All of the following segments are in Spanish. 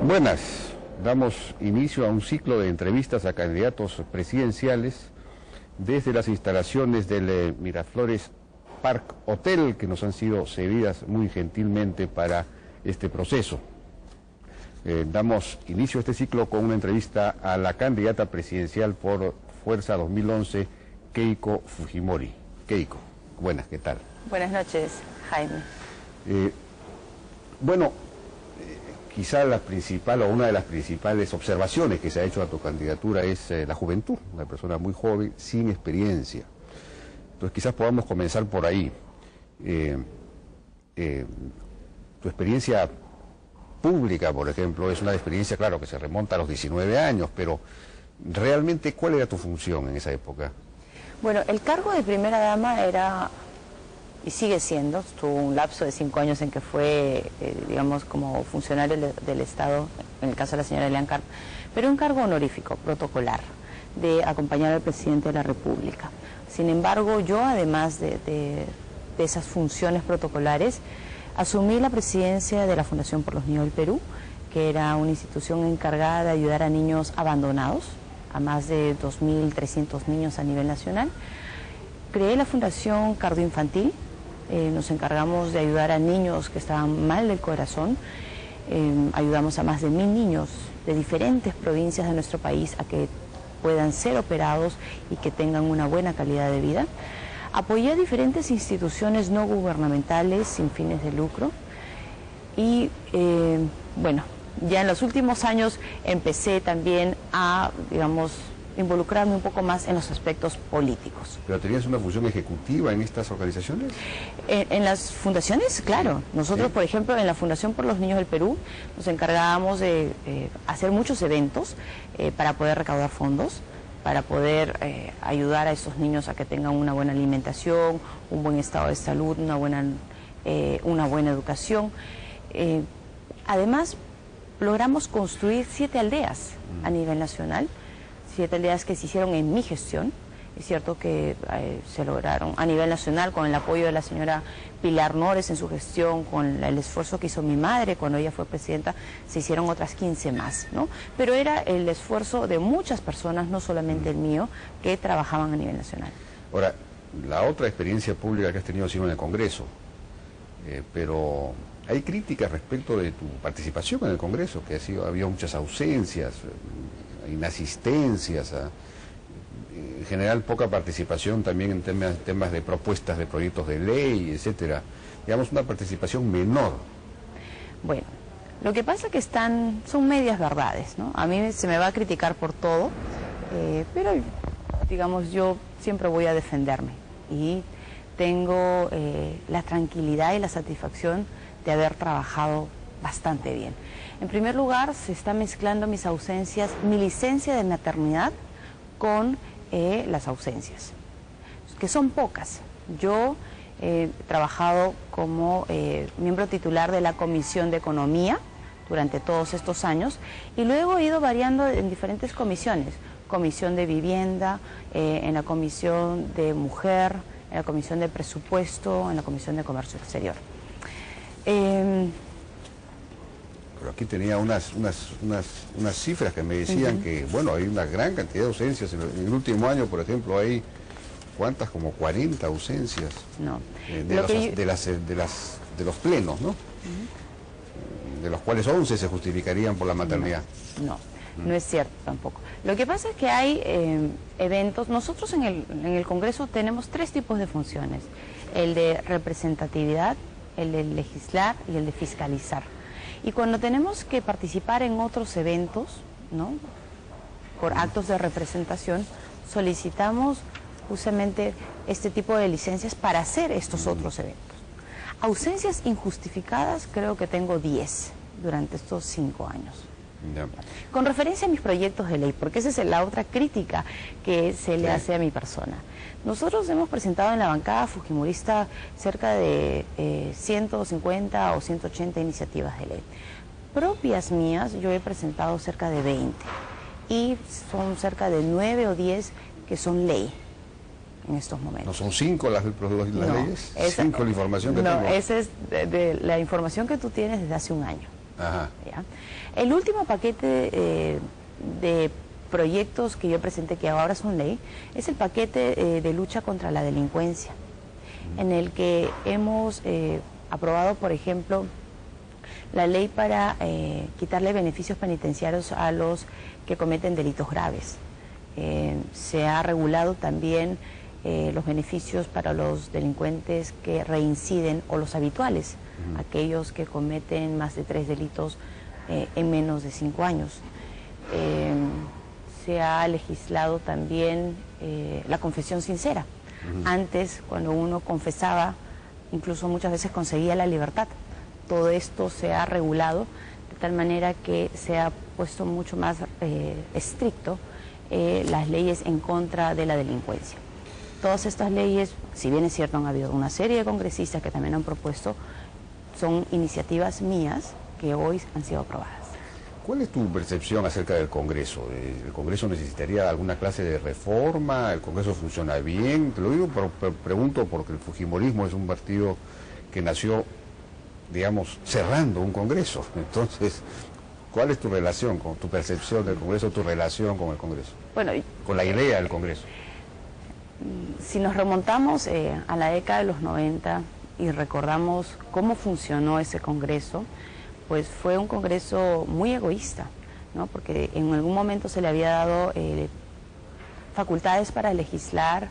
Buenas, damos inicio a un ciclo de entrevistas a candidatos presidenciales desde las instalaciones del Miraflores Park Hotel, que nos han sido cedidas muy gentilmente para este proceso. Damos inicio a este ciclo con una entrevista a la candidata presidencial por Fuerza 2011, Keiko Fujimori. Keiko, buenas, ¿qué tal? Buenas noches, Jaime. Quizá la principal o una de las principales observaciones que se ha hecho a tu candidatura es la juventud, una persona muy joven, sin experiencia. Entonces quizás podamos comenzar por ahí. Tu experiencia pública, por ejemplo, es una experiencia, claro, que se remonta a los 19 años, pero realmente, ¿cuál era tu función en esa época? Bueno, el cargo de primera dama era, y sigue siendo, tuvo un lapso de 5 años en que fue, digamos, como funcionario del Estado, en el caso de la señora Elian Carp, pero un cargo honorífico, protocolar, de acompañar al presidente de la República. Sin embargo, yo, además de esas funciones protocolares, asumí la presidencia de la Fundación por los Niños del Perú, que era una institución encargada de ayudar a niños abandonados, a más de 2.300 niños a nivel nacional. Creé la Fundación Cardioinfantil, nos encargamos de ayudar a niños que estaban mal del corazón, ayudamos a más de 1.000 niños de diferentes provincias de nuestro país a que puedan ser operados y que tengan una buena calidad de vida. Apoyé a diferentes instituciones no gubernamentales sin fines de lucro y, bueno, ya en los últimos años empecé también a, digamos, involucrarme un poco más en los aspectos políticos. ¿Pero tenías una función ejecutiva en estas organizaciones? En las fundaciones, claro. Nosotros, ¿Sí? Por ejemplo, en la Fundación por los Niños del Perú, nos encargábamos de hacer muchos eventos para poder recaudar fondos, para poder ayudar a esos niños a que tengan una buena alimentación, un buen estado de salud, una buena educación. Además, logramos construir 7 aldeas a nivel nacional, 7 aldeas que se hicieron en mi gestión. Es cierto que se lograron a nivel nacional con el apoyo de la señora Pilar Nores en su gestión, con el esfuerzo que hizo mi madre cuando ella fue presidenta, se hicieron otras 15 más, ¿no? Pero era el esfuerzo de muchas personas, no solamente el mío, que trabajaban a nivel nacional. Ahora, la otra experiencia pública que has tenido ha sido en el Congreso, pero hay críticas respecto de tu participación en el Congreso, que había muchas ausencias, inasistencias, en general poca participación también en temas de propuestas de proyectos de ley, etcétera. Digamos, una participación menor. Bueno, lo que pasa es que son medias verdades, ¿no? A mí se me va a criticar por todo, pero, digamos, yo siempre voy a defenderme y tengo la tranquilidad y la satisfacción de haber trabajado bastante bien. En primer lugar, se está mezclando mis ausencias, mi licencia de maternidad con las ausencias, que son pocas. Yo he trabajado como miembro titular de la Comisión de Economía durante todos estos años y luego he ido variando en diferentes comisiones, Comisión de Vivienda, en la Comisión de Mujer, en la Comisión de Presupuesto, en la Comisión de Comercio Exterior. Pero aquí tenía unas cifras que me decían que, bueno, hay una gran cantidad de ausencias. En el último año, por ejemplo, hay, ¿cuántas? Como 40 ausencias. No. De los plenos, ¿no? De los cuales 11 se justificarían por la maternidad. No es cierto tampoco. Lo que pasa es que hay eventos. Nosotros en el Congreso tenemos 3 tipos de funciones: el de representatividad, el de legislar y el de fiscalizar. Y cuando tenemos que participar en otros eventos, ¿no?, por actos de representación, solicitamos justamente este tipo de licencias para hacer estos otros eventos. Ausencias injustificadas creo que tengo 10 durante estos 5 años. Ya. Con referencia a mis proyectos de ley, porque esa es la otra crítica que se le hace a mi persona. Nosotros hemos presentado en la bancada fujimorista cerca de 150 o 180 iniciativas de ley. Propias mías, yo he presentado cerca de 20 y son cerca de 9 o 10 que son ley en estos momentos. ¿No son 5 las leyes? 5 la información que tengo. No, esa es de la información que tú tienes desde hace un año. Ajá. ¿Ya? El último paquete de proyectos que yo presenté, que ahora son ley, es el paquete de lucha contra la delincuencia, en el que hemos aprobado, por ejemplo, la ley para quitarle beneficios penitenciarios a los que cometen delitos graves. Se ha regulado también los beneficios para los delincuentes que reinciden o los habituales, aquellos que cometen más de 3 delitos en menos de 5 años. Se ha legislado también la confesión sincera. Antes, cuando uno confesaba, incluso muchas veces conseguía la libertad. Todo esto se ha regulado de tal manera que se ha puesto mucho más estricto las leyes en contra de la delincuencia. Todas estas leyes, si bien es cierto, han habido una serie de congresistas que también han propuesto, son iniciativas mías que hoy han sido aprobadas. ¿Cuál es tu percepción acerca del Congreso? ¿El Congreso necesitaría alguna clase de reforma? ¿El Congreso funciona bien? Te lo digo, pero pregunto porque el fujimorismo es un partido que nació, digamos, cerrando un Congreso. Entonces, ¿cuál es tu relación, con tu percepción del Congreso, tu relación con el Congreso? Bueno, con la idea del Congreso. Si nos remontamos a la década de los 90 y recordamos cómo funcionó ese Congreso, pues fue un Congreso muy egoísta, ¿no? Porque en algún momento se le había dado facultades para legislar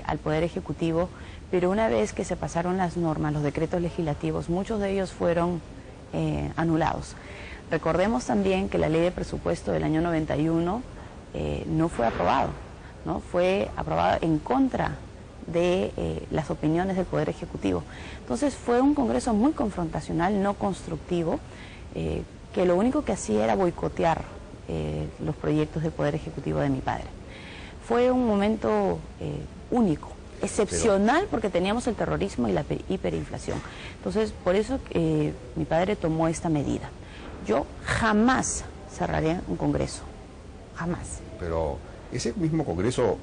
al Poder Ejecutivo, pero una vez que se pasaron las normas, los decretos legislativos, muchos de ellos fueron anulados. Recordemos también que la ley de presupuesto del año 91 no fue aprobado, ¿no? Fue aprobada en contra de las opiniones del Poder Ejecutivo. Entonces fue un Congreso muy confrontacional, no constructivo, que lo único que hacía era boicotear los proyectos del Poder Ejecutivo de mi padre. Fue un momento único, excepcional, porque teníamos el terrorismo y la hiperinflación. Entonces, por eso mi padre tomó esta medida. Yo jamás cerraré un Congreso, jamás. Pero ese mismo Congreso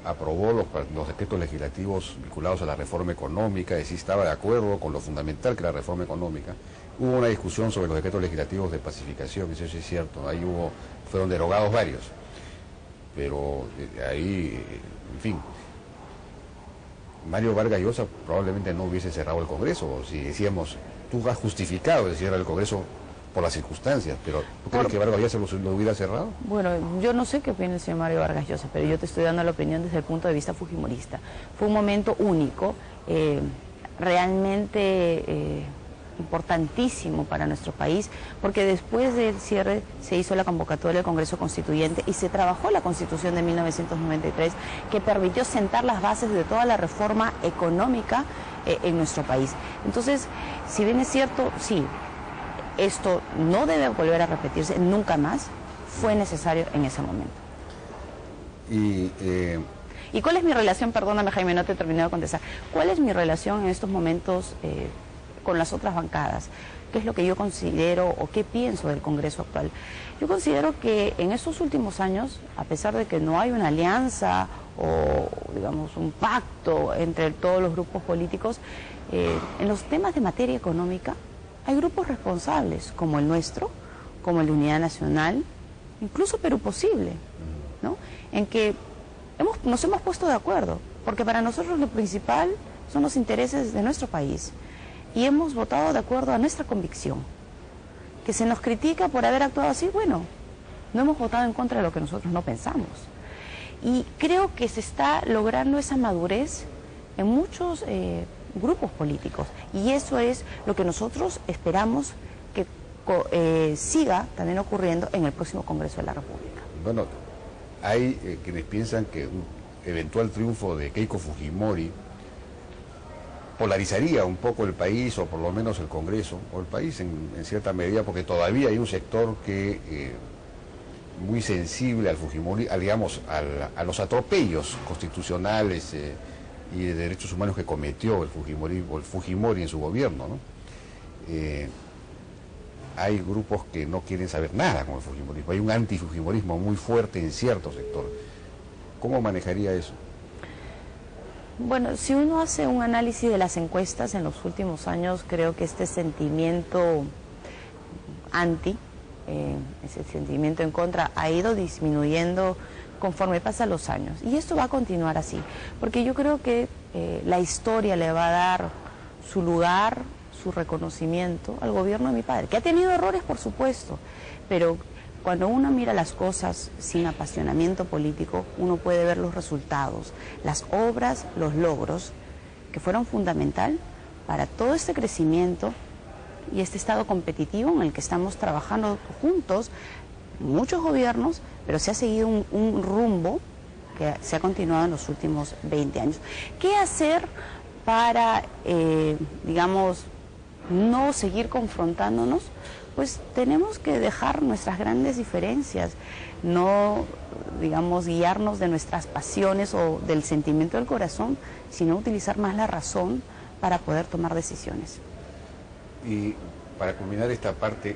aprobó los decretos legislativos vinculados a la reforma económica, es decir, estaba de acuerdo con lo fundamental que era la reforma económica. Hubo una discusión sobre los decretos legislativos de pacificación, eso sí es cierto, ahí fueron derogados varios, pero ahí, en fin, Mario Vargas Llosa probablemente no hubiese cerrado el Congreso, si decíamos, tú has justificado el cierre del Congreso por las circunstancias, pero ¿tú crees que Vargas Llosa lo hubiera cerrado? Bueno, yo no sé qué opina el señor Mario Vargas Llosa, pero yo te estoy dando la opinión desde el punto de vista fujimorista. Fue un momento único, realmente importantísimo para nuestro país, porque después del cierre se hizo la convocatoria del Congreso Constituyente y se trabajó la Constitución de 1993, que permitió sentar las bases de toda la reforma económica en nuestro país. Entonces, si bien es cierto, sí, esto no debe volver a repetirse nunca más, fue necesario en ese momento. ¿Y cuál es mi relación? Perdóname, Jaime, no te he terminado de contestar. ¿Cuál es mi relación en estos momentos con las otras bancadas? ¿Qué es lo que yo considero o qué pienso del Congreso actual? Yo considero que en estos últimos años, a pesar de que no hay una alianza o, digamos, un pacto entre todos los grupos políticos, en los temas de materia económica, hay grupos responsables, como el nuestro, como el de Unidad Nacional, incluso Perú Posible, ¿no? En que nos hemos puesto de acuerdo, porque para nosotros lo principal son los intereses de nuestro país, y hemos votado de acuerdo a nuestra convicción. Que se nos critica por haber actuado así, bueno, no hemos votado en contra de lo que nosotros no pensamos. Y creo que se está logrando esa madurez en muchos grupos políticos, y eso es lo que nosotros esperamos que siga también ocurriendo en el próximo Congreso de la República. Bueno, hay quienes piensan que un eventual triunfo de Keiko Fujimori polarizaría un poco el país, o por lo menos el Congreso, o el país en cierta medida, porque todavía hay un sector que muy sensible al Fujimori, digamos, a los atropellos constitucionales y de derechos humanos que cometió el Fujimori en su gobierno, ¿no? Hay grupos que no quieren saber nada con el Fujimorismo, hay un antifujimorismo muy fuerte en ciertos sectores. ¿Cómo manejaría eso? Bueno, si uno hace un análisis de las encuestas en los últimos años, creo que este sentimiento anti, ese sentimiento en contra ha ido disminuyendo conforme pasan los años. Y esto va a continuar así, porque yo creo que la historia le va a dar su lugar, su reconocimiento al gobierno de mi padre, que ha tenido errores, por supuesto, pero cuando uno mira las cosas sin apasionamiento político, uno puede ver los resultados, las obras, los logros, que fueron fundamental para todo este crecimiento y este estado competitivo en el que estamos trabajando juntos, muchos gobiernos, pero se ha seguido un rumbo que se ha continuado en los últimos 20 años. ¿Qué hacer para, digamos, no seguir confrontándonos? Pues tenemos que dejar nuestras grandes diferencias, no, digamos, guiarnos de nuestras pasiones o del sentimiento del corazón, sino utilizar más la razón para poder tomar decisiones. Y para culminar esta parte,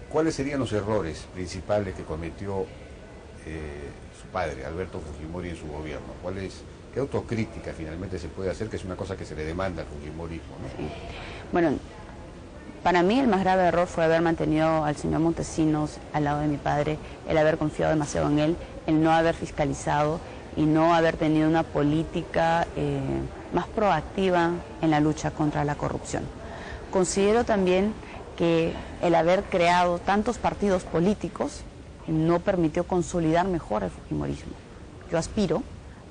¿cuáles serían los errores principales que cometió su padre, Alberto Fujimori, en su gobierno? ¿Qué autocrítica finalmente se puede hacer, que es una cosa que se le demanda al fujimorismo, ¿no? Sí. Bueno, para mí el más grave error fue haber mantenido al señor Montesinos al lado de mi padre, el haber confiado demasiado en él, el no haber fiscalizado y no haber tenido una política más proactiva en la lucha contra la corrupción. Considero también que el haber creado tantos partidos políticos no permitió consolidar mejor el fujimorismo. Yo aspiro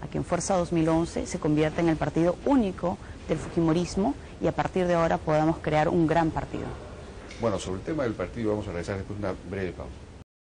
a que en Fuerza 2011 se convierta en el partido único del fujimorismo y a partir de ahora podamos crear un gran partido. Bueno, sobre el tema del partido vamos a realizar después una breve pausa.